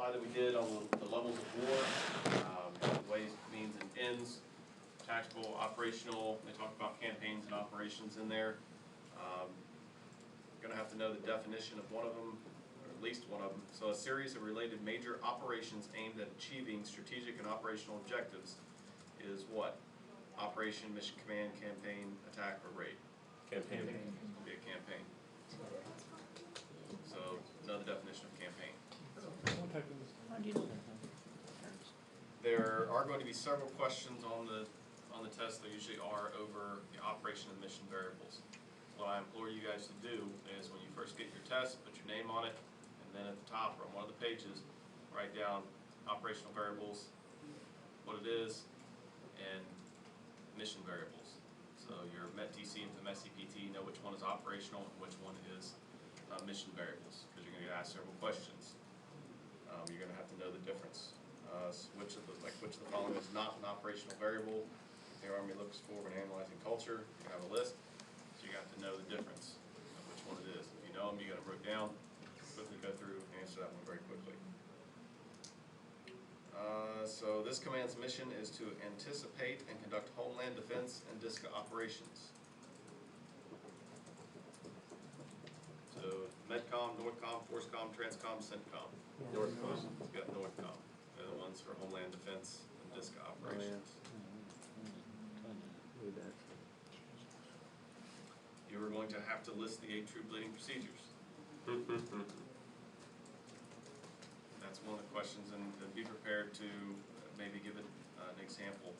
slide that we did on the levels of war, ways, means, and ends, tactical, operational. They talk about campaigns and operations in there. You're going to have to know the definition of one of them, or at least one of them. So a series of related major operations aimed at achieving strategic and operational objectives is what? Operation, mission, command, campaign, attack, or raid? Campaign. It'll be a campaign. So know the definition of campaign. How do you know that? There are going to be several questions on the test. There usually are over the operation and mission variables. What I implore you guys to do is when you first get your test, put your name on it, and then at the top or on one of the pages, write down operational variables, what it is, and mission variables. So your MET-TC and the MET-CPT know which one is operational and which one is mission variables, because you're going to get asked several questions. You're going to have to know the difference. Which of the following is not an operational variable the Army looks for when analyzing culture? You have a list, so you have to know the difference of which one it is. If you know them, you got to write down. Quickly go through and answer that one very quickly. So this command's mission is to anticipate and conduct homeland defense and DISCA operations. So MedCom, NORTHCOM, FORCECOM, TRANSCOM, CENTCOM. NORTHCOM. We've got NORTHCOM. They're the ones for homeland defense and DISCA operations. You are going to have to list the 8 troop leading procedures. That's one of the questions, and be prepared to maybe give it an example.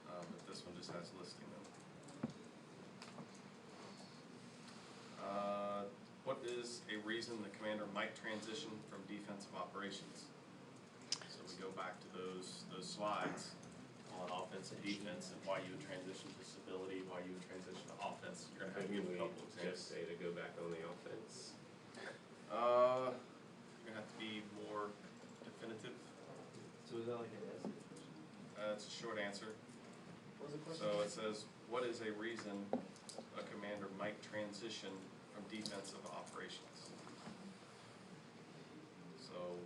But this one just has listing them. What is a reason the commander might transition from defensive operations? So we go back to those slides on offense and defense, and why you would transition to stability, why you would transition to offense. You're going to have to give a couple examples. Just say to go back on the offense. You're going to have to be more definitive. So is that like an essay? It's a short answer. What was the question? So it says, what is a reason a commander might transition from defensive operations? So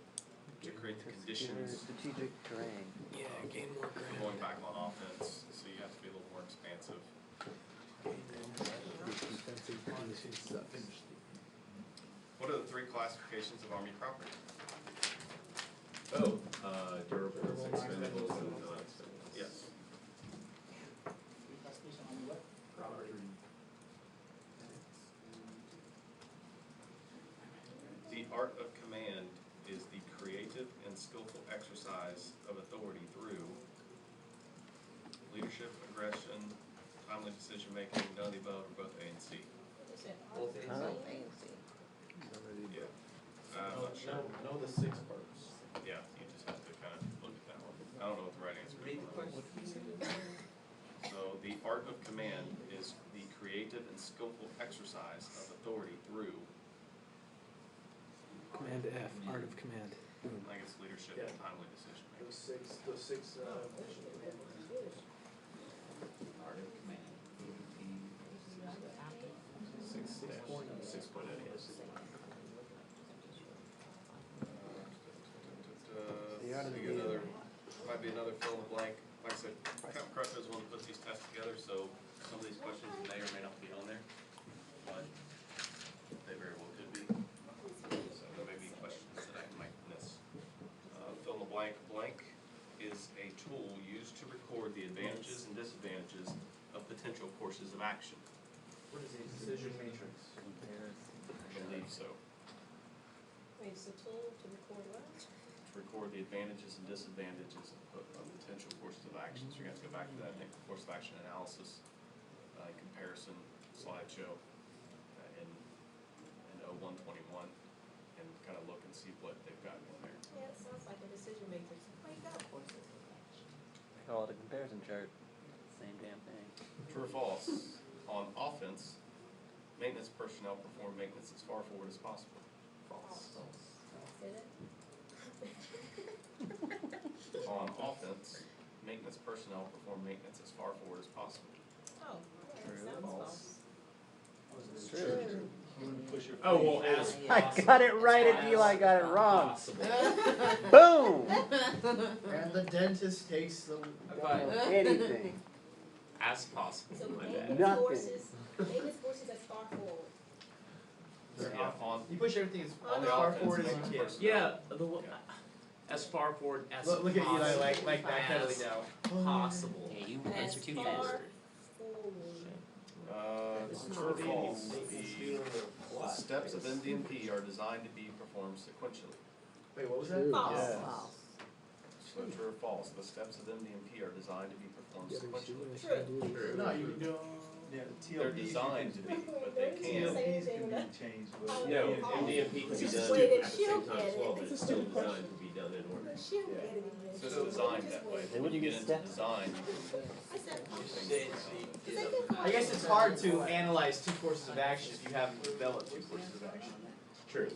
to create the conditions, Strategic terrain. Yeah, gain more ground. going back on offense, so you have to be a little more expansive. What are the 3 classifications of Army property? Oh, durables, expendables, and non-expendables. Yes. Property. The art of command is the creative and skillful exercise of authority through leadership, aggression, timely decision-making, none of the above, or both A and C. Both A and C. Yeah. I'm not sure. Know the 6 parts. Yeah, you just have to kind of look at that one. I don't know what the right answer is. Read the question. So the art of command is the creative and skillful exercise of authority through, Command F, art of command. I think it's leadership and timely decision-making. Those six Art of command. 6.8. Might be another fill in the blank. Like I said, Captain Crutch is the one that puts these tests together, so some of these questions may or may not be on there, but they very well could be. So there may be questions that I might miss. Fill in the blank. Blank is a tool used to record the advantages and disadvantages of potential courses of action. What is a decision matrix? I believe so. Wait, it's a tool to record what? To record the advantages and disadvantages of potential courses of action. So you're going to have to go back to that and make a course of action analysis, comparison slideshow in 0121 and kind of look and see what they've got in there. Yeah, it sounds like a decision matrix. Well, you got courses of action. They call it a comparison chart. Same damn thing. True or false? On offense, maintenance personnel perform maintenance as far forward as possible. False. Say that? On offense, maintenance personnel perform maintenance as far forward as possible. Oh, yeah, True. that sounds False. false. True. push your. Oh, feet well, as forward. I possible. got it right As until I got it wrong. possible. Boom! And the dentist takes the. But Anything. as possible, So my bad. maintenance Nothing. forces, maintenance forces as far forward. Yeah, on, You push everything as on the far offense, forward as it's you the can. personnel. Yeah, as far forward as Look at Eli, possible. like backpedaling As now. possible. Yeah, you As answer too far fast. forward. True or false? The steps of MDMP are designed to be performed sequentially. Wait, what was that? True. False. Yes. So true or false? The steps of MDMP are designed to be performed Yeah, but you sequentially. should do it. No, you don't. Yeah, They're designed to be, but they can. Same TLPs thing can with be changed, Oh, but. No, yeah. MDMP can be Just done wait at and the she'll same time get as well, it. but it's still designed to be done in order. She'll get it again. It's just designed that way. They When you wouldn't get use into steps. design, you I said, can do things around. I guess it's hard to analyze two courses of action if you haven't developed two courses of action. True.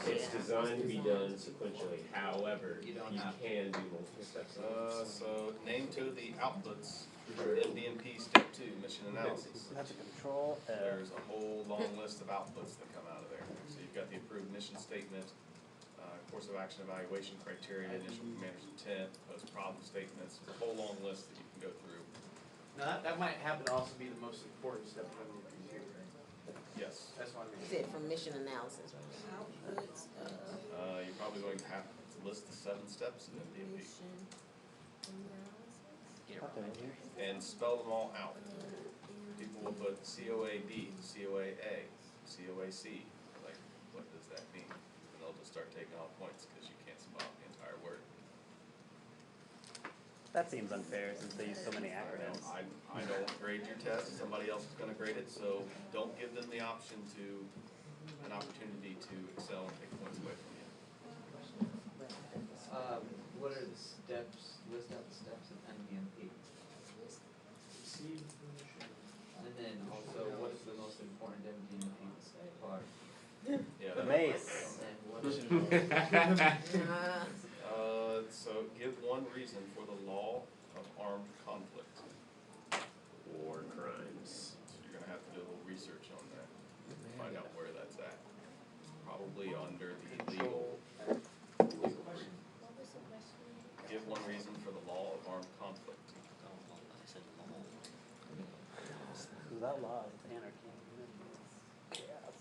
It's designed to be done sequentially, however, you can do multiple steps. So name two of the outputs for MDMP step 2 mission analysis. That's a control F. There's a whole long list of outputs that come out of there. So you've got the approved mission statement, course of action evaluation criteria, initial commander's intent, post-problem statements, a whole long list that you can go through. Now, that might happen to also be the most important step of MDP too, right? Yes, That's what I mean. Is it from mission analysis, right? outputs of you're probably going to have to list the 7 steps of MDMP mission analysis. Put that in here. and spell them all out. People will put COA-B, COA-A, COA-C, like, what does that mean? And they'll just start taking off points because you can't spell out the entire word. That seems unfair since they use so many acronyms. I don't grade your test, somebody else is gonna grade it, so don't give them the option to, an opportunity to excel and take points away from you. What are the steps, list out the steps of MDMP? Receive information. And then also, what is the most important MDMP part? Yeah, The that- mace. And what is So give one reason for the law of armed conflict. War crimes. So you're gonna have to do a little research on that, find out where that's at. Probably under the legal, What was the question? give one reason for the law of armed conflict. That law is anarchy. Chaos.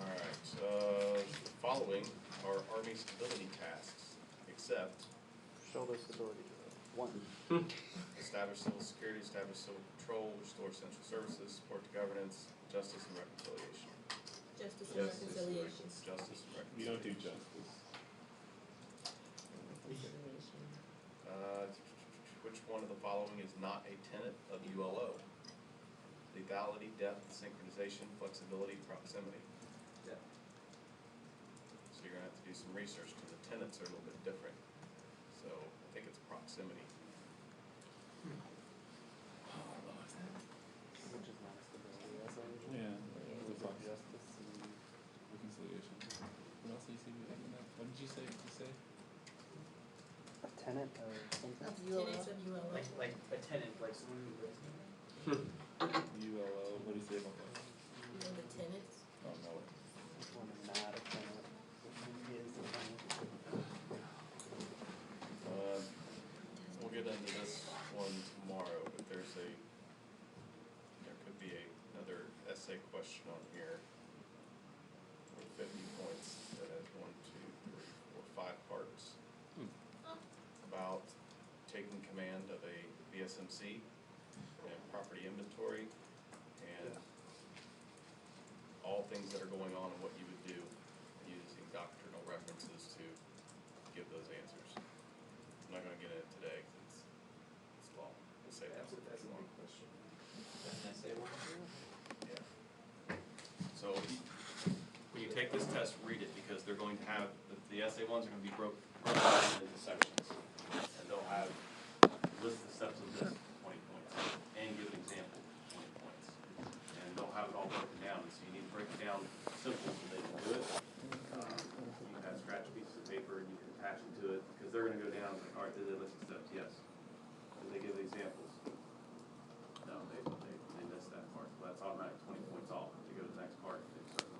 Alright, following are Army stability tasks, except Shoulder stability drill. 1. establish civil security, establish civil control, restore central services, support the governance, justice and reconciliation. Justice and reconciliation. Justice and reconciliation. We don't do justice. Which one of the following is not a tenet of ULO? Lethality, depth, synchronization, flexibility, proximity. Depth. So you're gonna have to do some research because the tenets are a little bit different. So I think it's proximity. Which is not a stability. That's all. Yeah. Justice and Reconciliation. What else did you say? What did you say? a tenet of something. Tenets of ULO. Like a tenant, like someone who lives there. ULO. What do you say about that? You know the tenets? Oh, no. Which one is not a tenet? Which one is a tenet? We'll get into this one tomorrow, but there could be another essay question on here with 50 points that has 1, 2, 3, 4, 5 parts about taking command of a VSMC and property inventory and all things that are going on and what you would do using doctrinal references to give those answers. I'm not gonna get into it today, cause it's long, we'll save that. That's a big question. Can I say one? Yeah. So, when you take this test, read it, because they're going to have, the essay ones are gonna be broken into sections. And they'll have, list the steps of this, 20 points, and give an example, 20 points. And they'll have it all broken down, and so you need to break it down simple